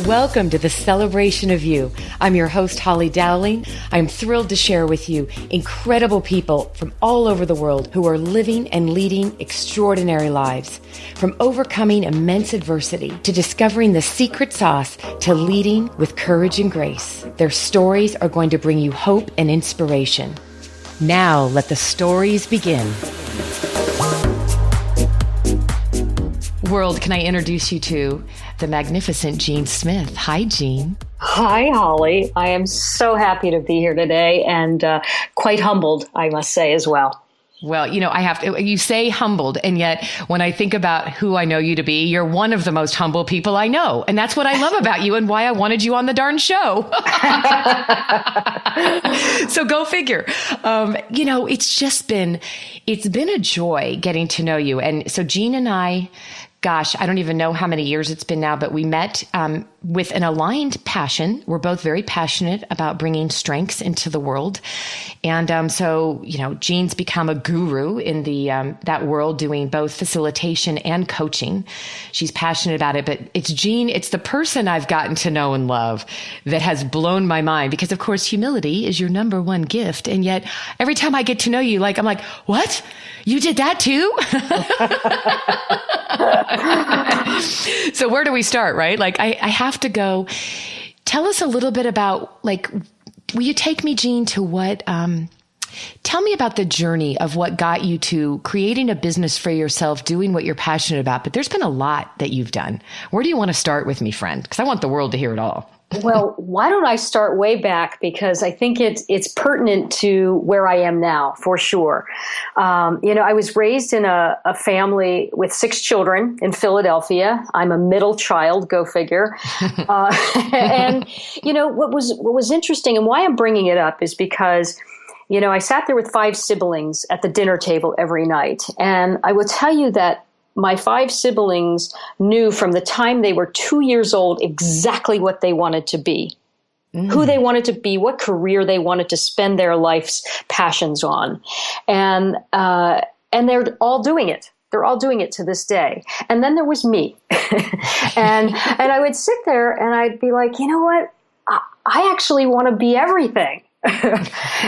Welcome to the Celebration of You. I'm your host, Holly Dowling. I'm thrilled to share with you incredible people from all over the world who are living and leading extraordinary lives. From overcoming immense adversity to discovering the secret sauce to leading with courage and grace. Their stories are going to bring you hope and inspiration. Now let the stories begin. World, can I introduce you to the magnificent Jeanne Smith? Hi, Jeanne. Hi, Holly. I am so happy to be here today and quite humbled, I must say, as well. Well, you say humbled, and yet when I think about who I know you to be, you're one of the most humble people I know. And that's what I love about you and why I wanted you on the darn show. So go figure. It's been a joy getting to know you. And so Jeanne and I, gosh, I don't even know how many years it's been now, but we met with an aligned passion. We're both very passionate about bringing strengths into the world. And so Jeanne's become a guru in that world, doing both facilitation and coaching. She's passionate about it, but it's Jeanne, it's the person I've gotten to know and love that has blown my mind, because of course, humility is your number one gift. And yet every time I get to know you, I'm like, what? You did that too? So where do we start, right? I have to go. Tell us a little bit about, will you take me, Jeanne, to tell me about the journey of what got you to creating a business for yourself, doing what you're passionate about. But there's been a lot that you've done. Where do you want to start with me, friend? Because I want the world to hear it all. Well, why don't I start way back? Because I think it's pertinent to where I am now, for sure. I was raised in a family with 6 children in Philadelphia. I'm a middle child, go figure. And what was interesting, and why I'm bringing it up, is because I sat there with 5 siblings at the dinner table every night, and I will tell you that my 5 siblings knew from the time they were 2 years old exactly what they wanted to be, who they wanted to be, what career they wanted to spend their life's passions on. And they're all doing it. They're all doing it to this day. And then there was me. and I would sit there and I'd be like, you know what? I actually want to be everything.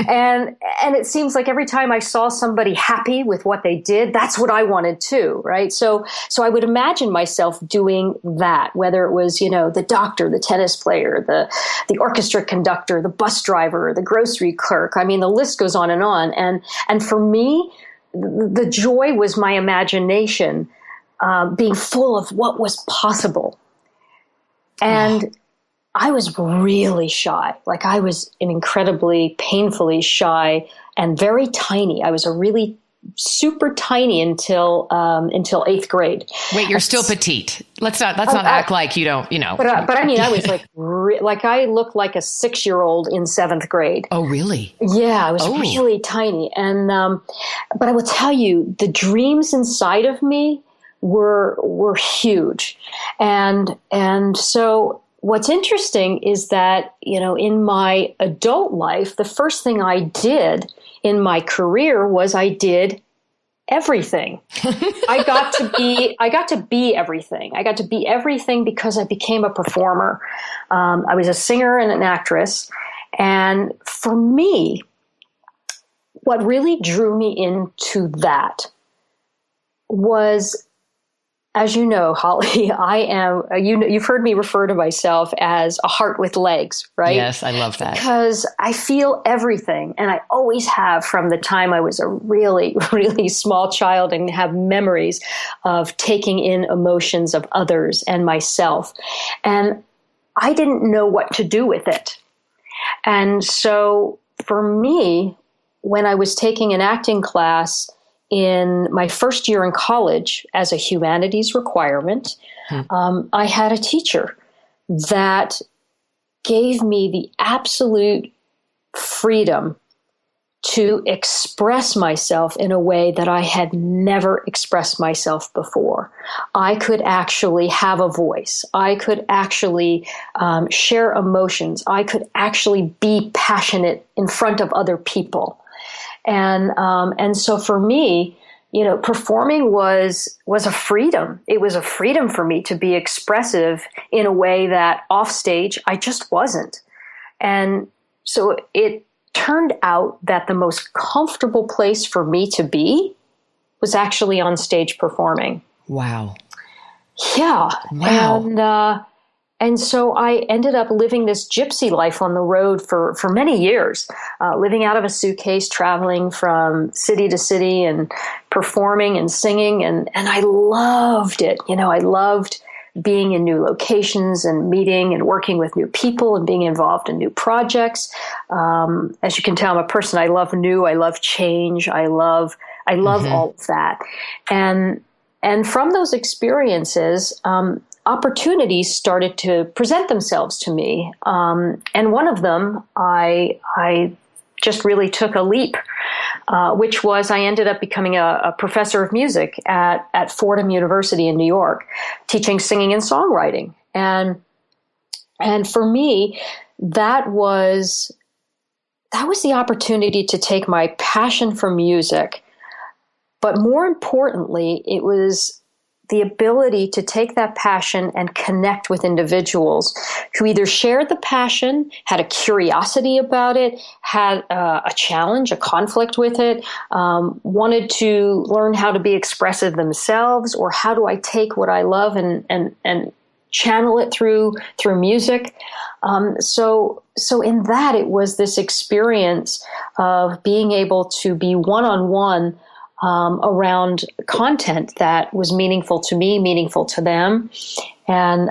and it seems like every time I saw somebody happy with what they did, that's what I wanted too, right? So I would imagine myself doing that, whether it was, the doctor, the tennis player, the orchestra conductor, the bus driver, the grocery clerk. I mean, the list goes on. And for me, the joy was my imagination being full of what was possible. And I was really shy. I was an incredibly painfully shy and very tiny. I was a really super tiny until 8th grade. Wait, you're still petite. Let's not act like you don't, But I mean, I was I looked like a 6-year-old in 7th grade. Oh, really? Yeah, I was really tiny. And but I will tell you, the dreams inside of me were huge. And so what's interesting is that, in my adult life, the first thing I did in my career was I did everything. I got to be everything. I got to be everything because I became a performer. I was a singer and an actress. And for me, what really drew me into that was, as you know, Holly, I am, you've heard me refer to myself as a heart with legs, right? Yes, I love that. Because I feel everything, and I always have from the time I was a really, really small child, and have memories of taking in emotions of others and myself. And I didn't know what to do with it. And so for me, when I was taking an acting class in my first year in college as a humanities requirement, I had a teacher that gave me the absolute freedom to express myself in a way that I had never expressed myself before. I could actually have a voice. I could actually share emotions. I could actually be passionate in front of other people. And so for me, performing was a freedom. It was a freedom for me to be expressive in a way that off stage I just wasn't. And so it turned out that the most comfortable place for me to be was actually on stage performing. Wow. Yeah. Wow. And so I ended up living this gypsy life on the road for many years, living out of a suitcase, traveling from city to city and performing and singing. And I loved it. I loved being in new locations and meeting and working with new people and being involved in new projects. As you can tell, I'm a person, I love new, I love change. I love all of that. And from those experiences, opportunities started to present themselves to me. And one of them, I just really took a leap, which was I ended up becoming a professor of music at Fordham University in New York, teaching singing and songwriting. And for me, that was the opportunity to take my passion for music. But more importantly, it was the ability to take that passion and connect with individuals who either shared the passion, had a curiosity about it, had a challenge, a conflict with it, wanted to learn how to be expressive themselves, or how do I take what I love and channel it through music. So in that, it was this experience of being able to be one-on-one around content that was meaningful to me, meaningful to them. And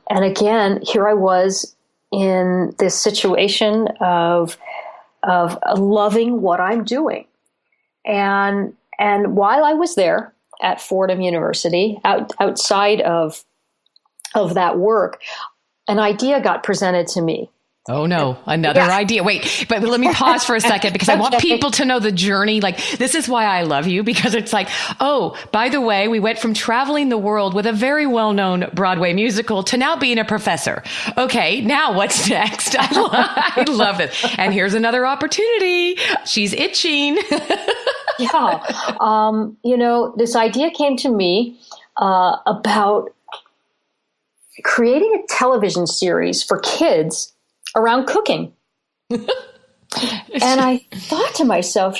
again, here I was in this situation of loving what I'm doing. And while I was there at Fordham University, outside of that work, an idea got presented to me. Oh no, another idea. Wait, but let me pause for a second because I want people to know the journey. Like, this is why I love you, because it's like, oh, by the way, we went from traveling the world with a very well-known Broadway musical to now being a professor. Okay, now what's next? I love it. And here's another opportunity. She's itching. This idea came to me about creating a television series for kids around cooking. And I thought to myself,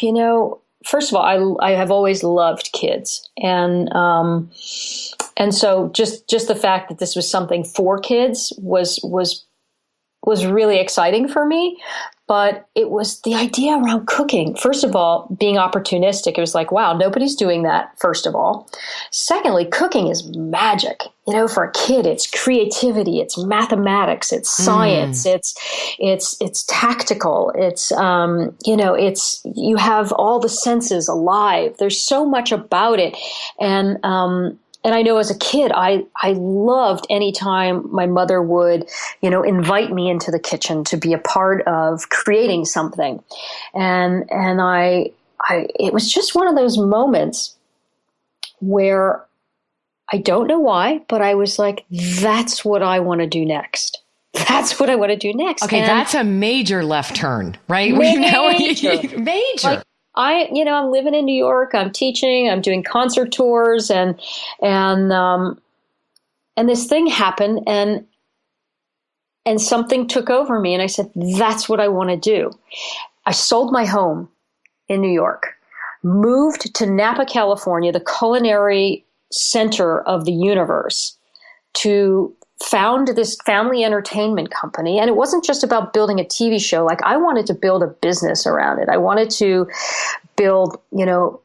first of all, I have always loved kids. And so just the fact that this was something for kids was really exciting for me. But it was the idea around cooking. First of all, being opportunistic, it was like, wow, nobody's doing that, first of all. Secondly, cooking is magic. For a kid, it's creativity, it's mathematics, it's science, it's tactical, it's, you have all the senses alive. There's so much about it. And I know as a kid, I loved any time my mother would, invite me into the kitchen to be a part of creating something. And it was just one of those moments where I don't know why, but I was like, that's what I want to do next. That's what I want to do next. Okay, that's a major left turn, right? Major. Major. I'm living in New York. I'm teaching. I'm doing concert tours, and this thing happened, and something took over me, and I said, "That's what I want to do." I sold my home in New York, moved to Napa, California, the culinary center of the universe, to found this family entertainment company. And it wasn't just about building a TV show. Like, I wanted to build a business around it. I wanted to build,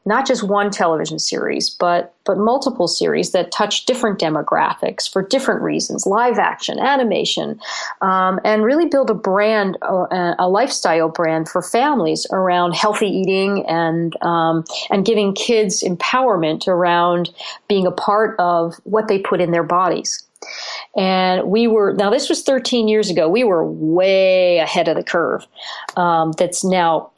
not just one television series, but multiple series that touch different demographics for different reasons, live action, animation, and really build a brand, a lifestyle brand for families around healthy eating and giving kids empowerment around being a part of what they put in their bodies. And now this was 13 years ago. We were way ahead of the curve. That's now,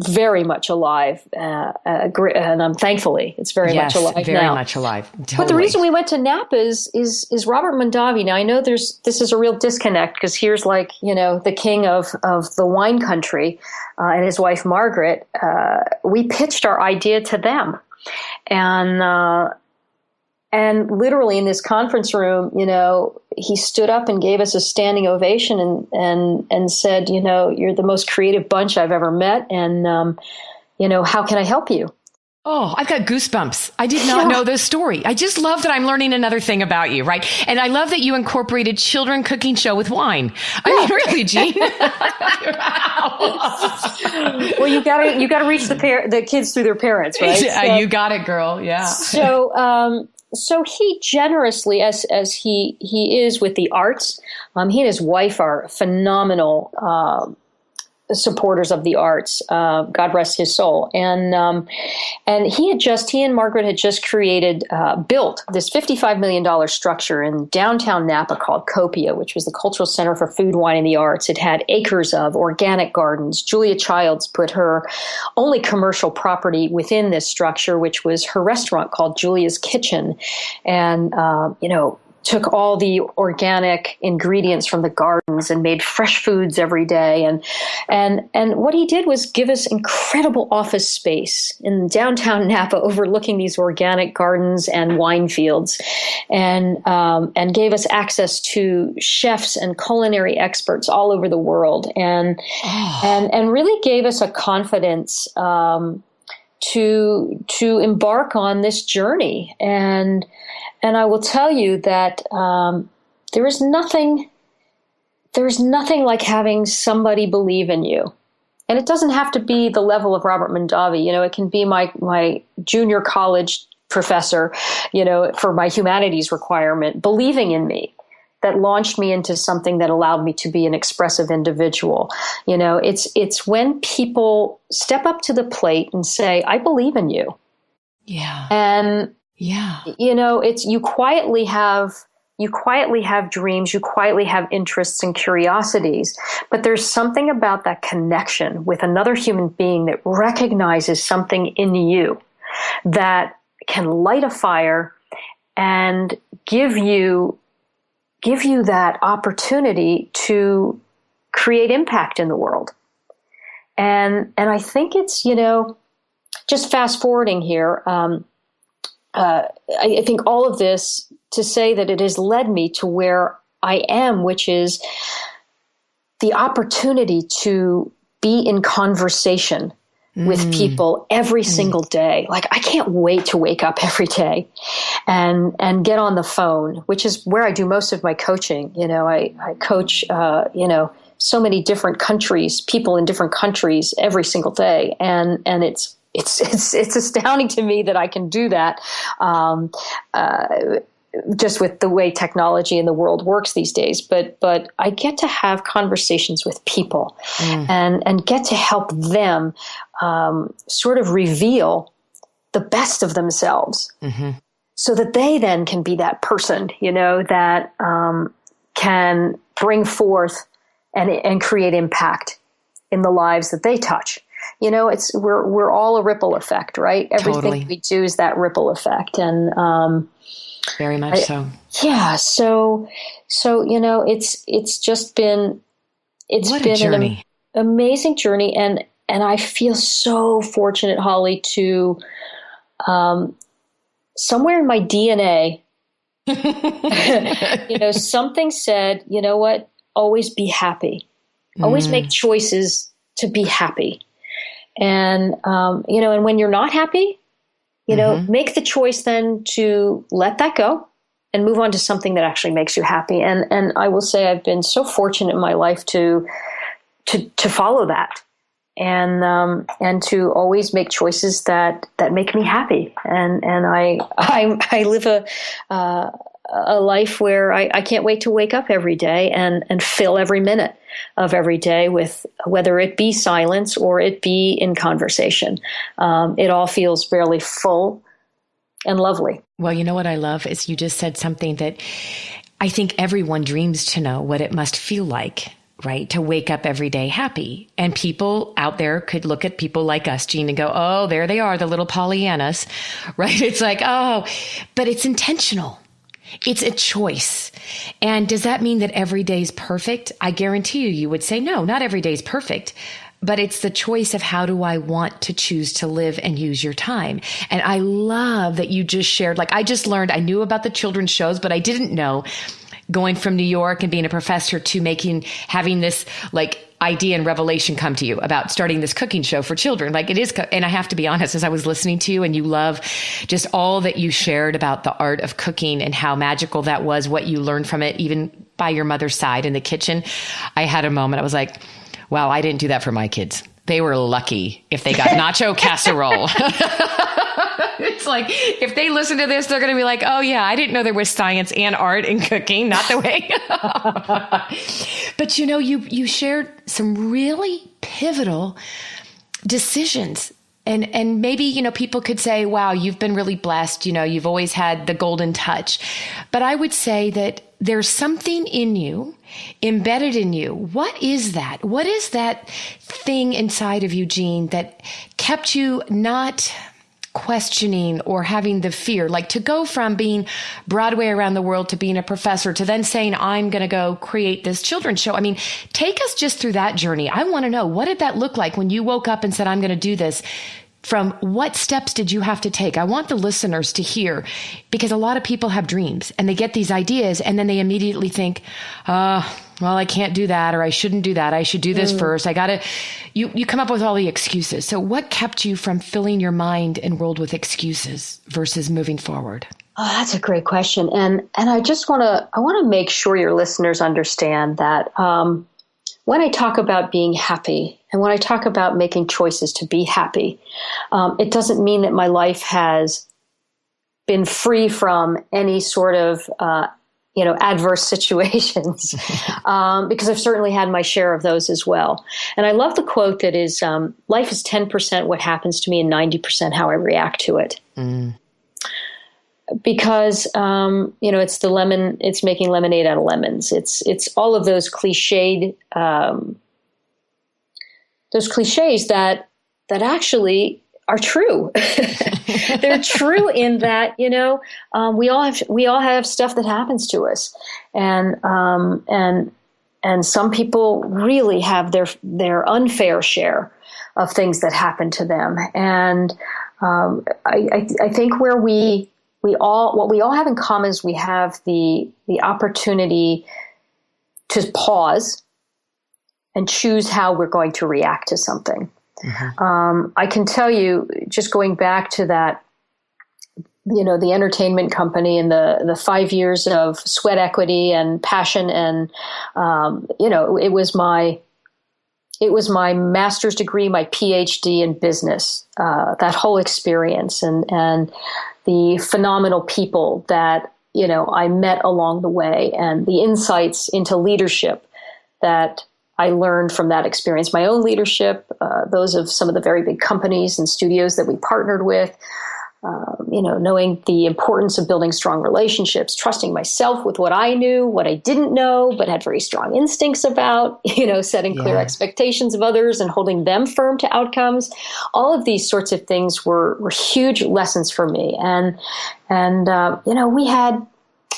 very much alive. And thankfully, it's very much alive now. Very much alive. Totally. But the reason we went to Napa is Robert Mondavi. Now, I know this is a real disconnect, because here's the king of the wine country and his wife, Margaret. We pitched our idea to them. And literally in this conference room, he stood up and gave us a standing ovation and said, you're the most creative bunch I've ever met. And, how can I help you? Oh, I've got goosebumps. I did not know this story. I just love that I'm learning another thing about you, right? And I love that you incorporated children cooking show with wine. I mean, really, Jeanne. Well, you gotta reach the kids through their parents, right? So, you got it, girl. Yeah. So he generously, as he is with the arts, he and his wife are phenomenal supporters of the arts. God rest his soul. And he and Margaret had just built this $55 million structure in downtown Napa called Copia, which was the Cultural Center for Food, Wine, and the Arts. It had acres of organic gardens. Julia Childs put her only commercial property within this structure, which was her restaurant called Julia's Kitchen. And, took all the organic ingredients from the gardens and made fresh foods every day. And what he did was give us incredible office space in downtown Napa overlooking these organic gardens and wine fields, and gave us access to chefs and culinary experts all over the world, and really gave us a confidence to embark on this journey. And I will tell you that there is nothing like having somebody believe in you. And it doesn't have to be the level of Robert Mondavi. It can be my junior college professor, for my humanities requirement, believing in me, that launched me into something that allowed me to be an expressive individual. It's when people step up to the plate and say, I believe in you. Yeah. And yeah. It's you quietly have dreams, you quietly have interests and curiosities, but there's something about that connection with another human being that recognizes something in you that can light a fire and give you that opportunity to create impact in the world. And I think it's, just fast forwarding here, I think all of this to say that it has led me to where I am, which is the opportunity to be in conversation with people every single day. Like, I can't wait to wake up every day and get on the phone, which is where I do most of my coaching. I coach, so many different countries, people in different countries every single day. And it's astounding to me that I can do that, just with the way technology in the world works these days. But I get to have conversations with people and get to help them sort of reveal the best of themselves, so that they then can be that person, that can bring forth and create impact in the lives that they touch. We're all a ripple effect, right? Everything we do is that ripple effect. And, very much so. Yeah. So, it's just been, a journey. An amazing journey. And I feel so fortunate, Holly, to, somewhere in my DNA, something said, you know what, always be happy, always make choices to be happy. And, and when you're not happy, make the choice then to let that go and move on to something that actually makes you happy. And I will say I've been so fortunate in my life to follow that and to always make choices that make me happy. And I live a life where I can't wait to wake up every day and fill every minute of every day with, whether it be silence or it be in conversation. It all feels really full and lovely. Well, you know what I love is you just said something that I think everyone dreams to know what it must feel like, right? To wake up every day happy. And people out there could look at people like us, Jeanne, and go, oh, there they are, the little Pollyannas, right? It's like, oh, but it's intentional. It's a choice. And does that mean that every day is perfect? I guarantee you would say, no, not every day is perfect. but it's the choice of how do I want to choose to live and use your time. And I love that you just shared, like I just learned, I knew about the children's shows, but I didn't know going from New York and being a professor to having this like idea and revelation come to you about starting this cooking show for children. Like it is. And I have to be honest, as I was listening to you and you love just all that you shared about the art of cooking and how magical that was, what you learned from it, even by your mother's side in the kitchen. I had a moment. I was like, wow, I didn't do that for my kids. They were lucky if they got nacho casserole. It's like, if they listen to this, they're going to be like, oh yeah, I didn't know there was science and art in cooking. Not the way. But you shared some really pivotal decisions. And maybe, people could say, wow, you've been really blessed. You've always had the golden touch. But I would say that there's something in you, embedded in you. What is that? What is that thing inside of you, Jeanne, that kept you not questioning or having the fear, like to go from being Broadway around the world to being a professor to then saying, I'm going to go create this children's show. I mean, take us just through that journey. I want to know, what did that look like when you woke up and said, I'm going to do this? From what steps did you have to take? I want the listeners to hear, because a lot of people have dreams and they get these ideas and then they immediately think, well, I can't do that, or I shouldn't do that. I should do this first. You come up with all the excuses. So what kept you from filling your mind and world with excuses versus moving forward? Oh, that's a great question. And I just want to make sure your listeners understand that, when I talk about being happy and when I talk about making choices to be happy, it doesn't mean that my life has been free from any sort of, adverse situations, because I've certainly had my share of those as well. And I love the quote that is, life is 10% what happens to me and 90% how I react to it. Because, it's making lemonade out of lemons. It's all of those cliches that actually are true. They're true in that, we all have stuff that happens to us, and some people really have their unfair share of things that happen to them. And, I think what we all have in common is we have the opportunity to pause and choose how we're going to react to something. Mm-hmm. I can tell you, just going back to that, the entertainment company and the 5 years of sweat equity and passion, and it was my master's degree, my PhD in business, that whole experience, and the phenomenal people that, I met along the way, and the insights into leadership that I learned from that experience, my own leadership, those of some of the very big companies and studios that we partnered with, knowing the importance of building strong relationships, trusting myself with what I knew, what I didn't know, but had very strong instincts about, setting clear expectations of others and holding them firm to outcomes. All of these sorts of things were huge lessons for me. And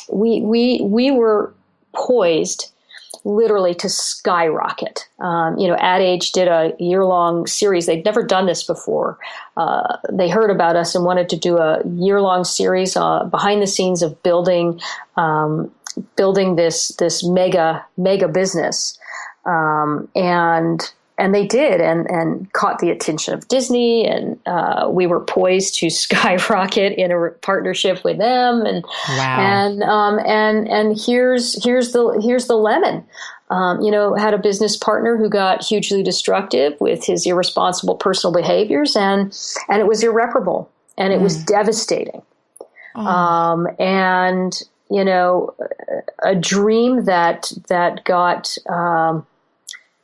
we were poised literally to skyrocket. Ad Age did a year-long series. They'd never done this before. They heard about us and wanted to do a year-long series behind the scenes of building this mega business. And they did, and caught the attention of Disney, and we were poised to skyrocket in a partnership with them. And wow. And here's the lemon. Had a business partner who got hugely destructive with his irresponsible personal behaviors, and it was irreparable, and it was devastating. And a dream that got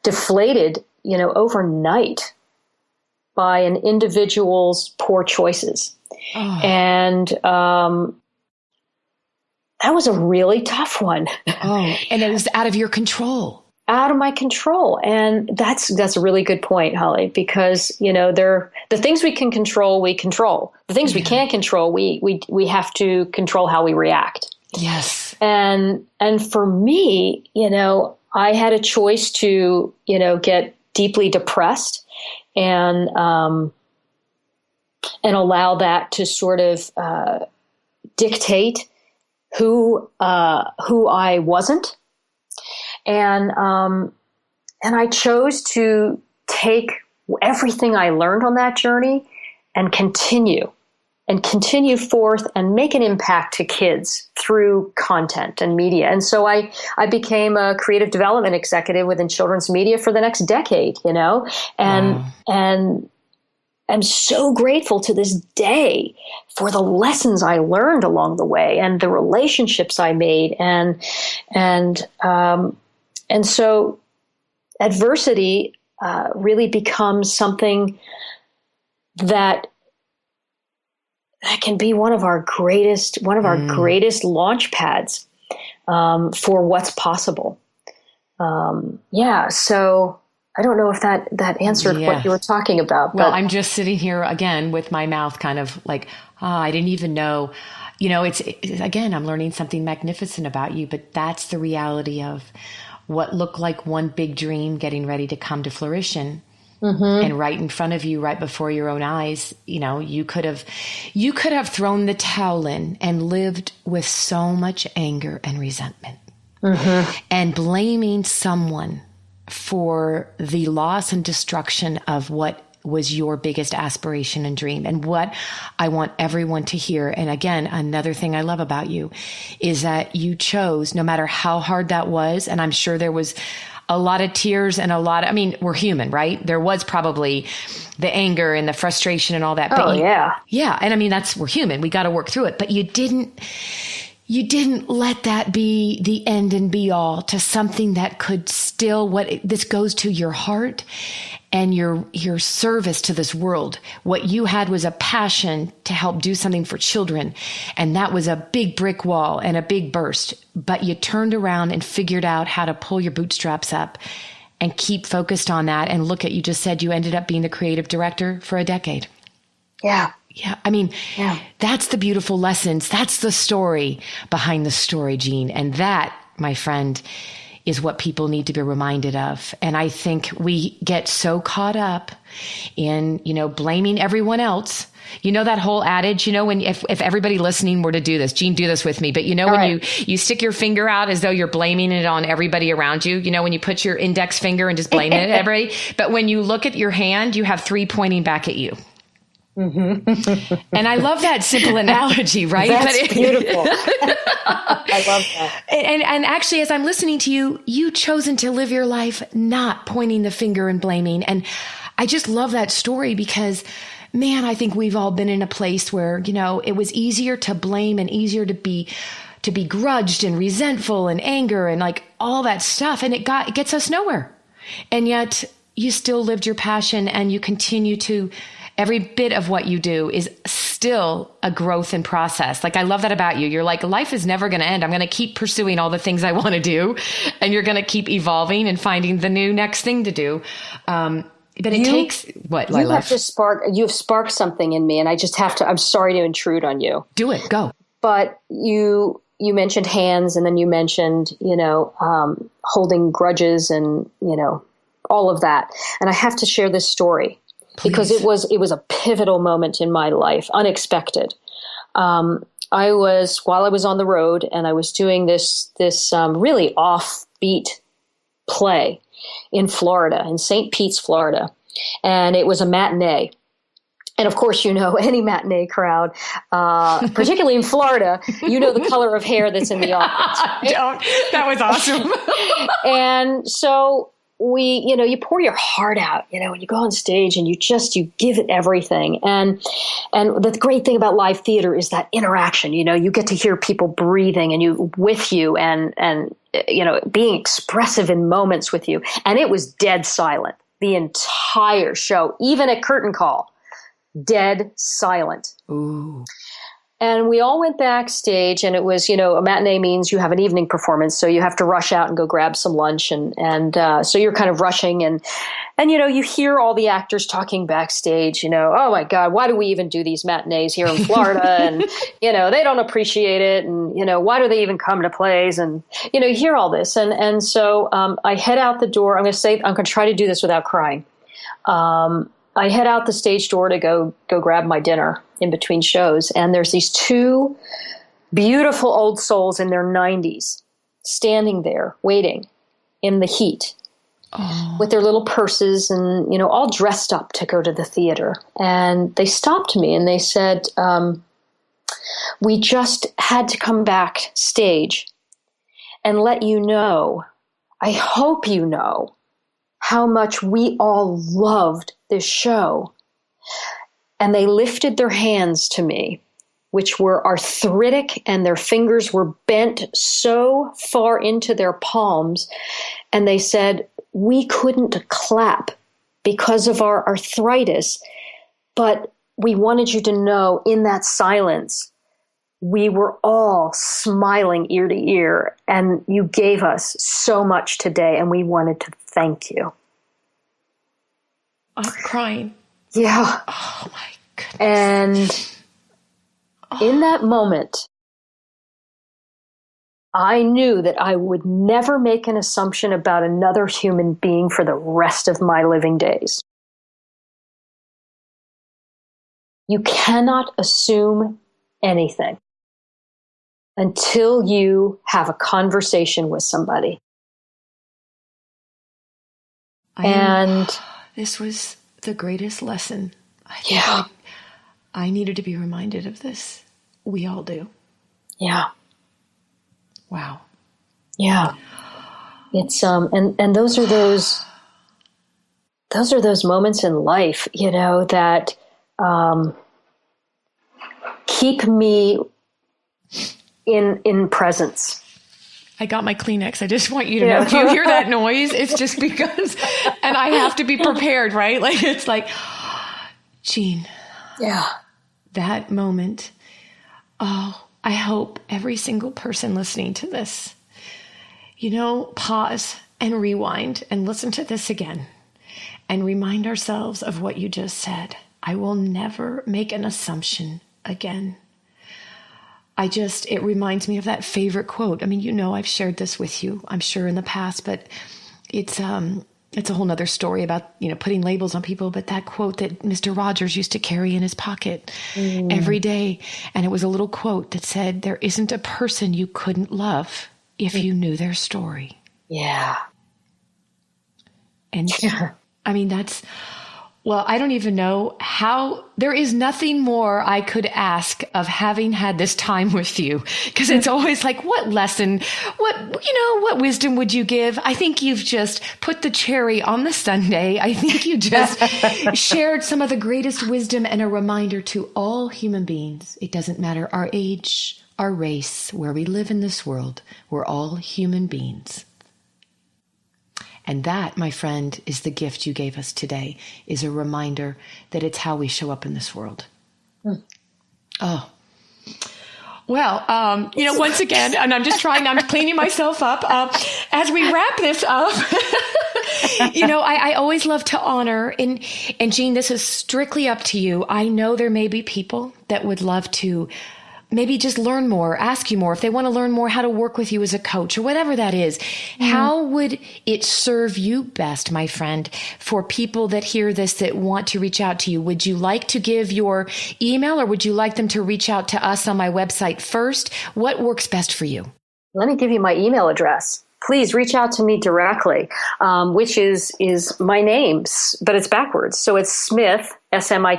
deflated, overnight by an individual's poor choices. And that was a really tough one. And it was out of your control. Out of my control. And that's a really good point, Holly, because, the things we can control, we control. The things we can't control, we have to control how we react. Yes. And for me, I had a choice to, get deeply depressed, and allow that to sort of dictate who I wasn't, and I chose to take everything I learned on that journey and continue forth and make an impact to kids through content and media. And so I became a creative development executive within children's media for the next decade, and I'm so grateful to this day for the lessons I learned along the way and the relationships I made. And so adversity really becomes something that can be one of our greatest launch pads for what's possible. So I don't know if that answered what you were talking about. Well, I'm just sitting here again with my mouth kind of like, I didn't even know. It's again, I'm learning something magnificent about you, but that's the reality of what looked like one big dream getting ready to come to fruition. Mm-hmm. And right in front of you, right before your own eyes, you could have thrown the towel in and lived with so much anger and resentment, mm-hmm. and blaming someone for the loss and destruction of what was your biggest aspiration and dream. And what I want everyone to hear, and again, another thing I love about you, is that you chose, no matter how hard that was, and I'm sure there was a lot of tears and we're human, right? There was probably the anger and the frustration and all that. But yeah. And we're human. We got to work through it. But you didn't let that be the end and be all to something that could still, this goes to your heart and your service to this world. What you had was a passion to help do something for children. And that was a big brick wall and a big burst. But you turned around and figured out how to pull your bootstraps up and keep focused on that. And look at, you just said you ended up being the creative director for a decade. Yeah. Yeah. That's the beautiful lessons. That's the story behind the story, Jeanne. And that, my friend, is what people need to be reminded of. And I think we get so caught up in, blaming everyone else. That whole adage, when if everybody listening were to do this, Jeanne, do this with me. But when you stick your finger out as though you're blaming it on everybody around you, when you put your index finger and just blame it at everybody. But when you look at your hand, you have three pointing back at you. Mm-hmm. And I love that simple analogy, right? That's beautiful. I love that. And actually, as I'm listening to you, you've chosen to live your life not pointing the finger and blaming. And I just love that story because, man, I think we've all been in a place where, it was easier to blame and easier to be grudged and resentful and anger and like all that stuff. And it gets us nowhere. And yet you still lived your passion and you continue to. Every bit of what you do is still a growth and process. Like, I love that about you. You're like, life is never going to end. I'm going to keep pursuing all the things I want to do. And you're going to keep evolving and finding the new next thing to do. But it takes what? You've sparked something in me. And I just have to, I'm sorry to intrude on you. Do it. Go. But you mentioned hands, and then you mentioned, holding grudges and, all of that. And I have to share this story. Please. Because it was a pivotal moment in my life, unexpected. While I was on the road and I was doing this really offbeat play in Florida, in St. Pete's, Florida, and it was a matinee. And of course, any matinee crowd, particularly in Florida, the color of hair that's in the audience. Right? That was awesome. And so you pour your heart out, when you go on stage and you give it everything. And the great thing about live theater is that interaction, you get to hear people breathing and with you and being expressive in moments with you. And it was dead silent the entire show, even at curtain call, dead silent. Ooh. And we all went backstage, and it was, a matinee means you have an evening performance, so you have to rush out and go grab some lunch, and so you're kind of rushing, and you hear all the actors talking backstage, oh my God, why do we even do these matinees here in Florida? And, they don't appreciate it, and, why do they even come to plays? And, you hear all this. And so I head out the door. I'm going to try to do this without crying. I head out the stage door to go grab my dinner in between shows. And there's these two beautiful old souls in their 90s standing there waiting in the heat with their little purses and, all dressed up to go to the theater. And they stopped me and they said, we just had to come backstage and let you know, I hope you know, how much we all loved this show. And they lifted their hands to me, which were arthritic, and their fingers were bent so far into their palms. And they said, we couldn't clap because of our arthritis, but we wanted you to know in that silence, we were all smiling ear to ear, and you gave us so much today, and we wanted to thank you. I'm crying. Yeah. Oh my goodness. And in that moment, I knew that I would never make an assumption about another human being for the rest of my living days. You cannot assume anything until you have a conversation with somebody. This was the greatest lesson. I think I needed to be reminded of this. We all do. Yeah. Wow. Yeah. It's and those are those moments in life, that keep me in presence. I got my Kleenex. I just want you to know, if you hear that noise, it's just because, and I have to be prepared, right? Like, it's like, Jeanne. Yeah. That moment. Oh, I hope every single person listening to this, pause and rewind and listen to this again and remind ourselves of what you just said. I will never make an assumption again. It reminds me of that favorite quote. I mean, I've shared this with you, I'm sure, in the past, but it's a whole nother story about, putting labels on people. But that quote that Mr. Rogers used to carry in his pocket every day. And it was a little quote that said, there isn't a person you couldn't love if you knew their story. Yeah. And I mean, I don't even know how. There is nothing more I could ask of having had this time with you, because it's always like, what lesson, what wisdom would you give? I think you've just put the cherry on the sundae. I think you just shared some of the greatest wisdom and a reminder to all human beings. It doesn't matter our age, our race, where we live in this world. We're all human beings. And that, my friend, is the gift you gave us today, is a reminder that it's how we show up in this world. Oh. Well, once again, and I'm cleaning myself up. As we wrap this up, I always love to honor, and Jeanne, this is strictly up to you. I know there may be people that would love to maybe just learn more, ask you more, if they want to learn more how to work with you as a coach or whatever that is. How would it serve you best, my friend, for people that hear this that want to reach out to you? Would you like to give your email, or would you like them to reach out to us on my website first? What works best for you? Let me give you my email address. Please reach out to me directly, which is my name, but it's backwards. So it's Smith, Smith,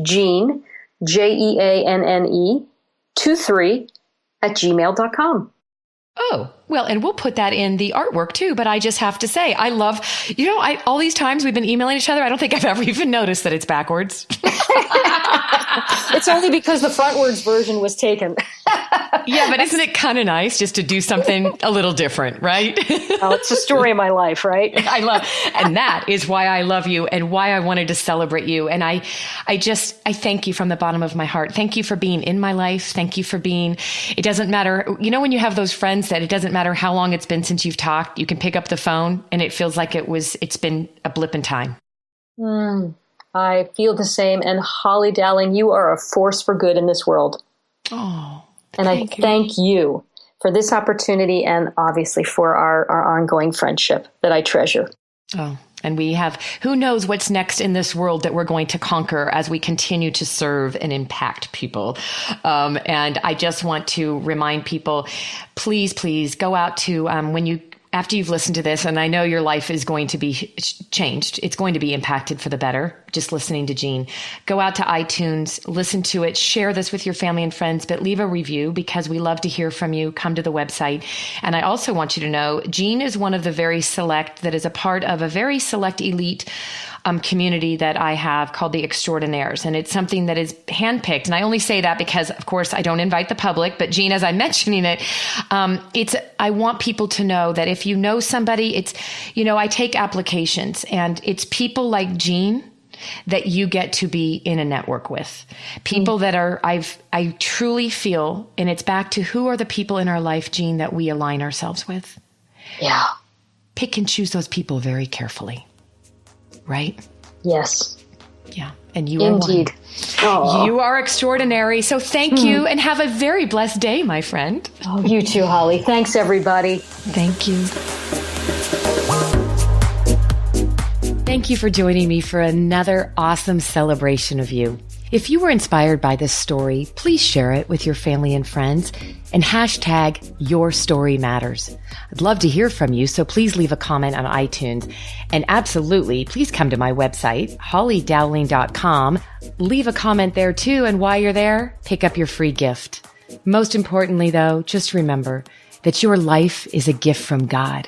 Jeanne, Jeanne, 23 @gmail.com. Oh, well, and we'll put that in the artwork too. But I just have to say, I love, all these times we've been emailing each other, I don't think I've ever even noticed that it's backwards. It's only because the frontwards version was taken. Yeah, but isn't it kind of nice just to do something a little different, right? Oh, it's the story of my life, right? And that is why I love you and why I wanted to celebrate you. And I thank you from the bottom of my heart. Thank you for being in my life. Thank you for being, it doesn't matter, when you have those friends that it doesn't matter how long it's been since you've talked, you can pick up the phone and it feels like it's been a blip in time. I feel the same. And Holly Dowling, you are a force for good in this world. Oh, and I thank you for this opportunity and obviously for our ongoing friendship that I treasure. Oh, and we have, who knows what's next in this world that we're going to conquer as we continue to serve and impact people. And I just want to remind people, please go out to, after you've listened to this, and I know your life is going to be changed. It's going to be impacted for the better, just listening to Jeanne. Go out to iTunes, listen to it, share this with your family and friends, but leave a review because we love to hear from you. Come to the website. And I also want you to know, Jeanne is one of the very select that is a part of a very select elite community that I have called the Extraordinaires. And it's something that is handpicked. And I only say that because, of course, I don't invite the public. But Jeanne, as I'm mentioning it, I want people to know that if you know somebody, I take applications and it's people like Jeanne that you get to be in a network with. People that I truly feel, and it's back to who are the people in our life, Jeanne, that we align ourselves with. Yeah. Pick and choose those people very carefully. Right? Yes. Yeah. And you are indeed. One. You are extraordinary. So thank you and have a very blessed day, my friend. Oh, you too, Holly. Thanks, everybody. Thank you. Thank you for joining me for another awesome celebration of you. If you were inspired by this story, please share it with your family and friends and hashtag Your Story Matters. I'd love to hear from you, so please leave a comment on iTunes. And absolutely, please come to my website, hollydowling.com. Leave a comment there too, and while you're there, pick up your free gift. Most importantly, though, just remember that your life is a gift from God.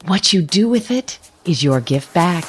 What you do with it is your gift back.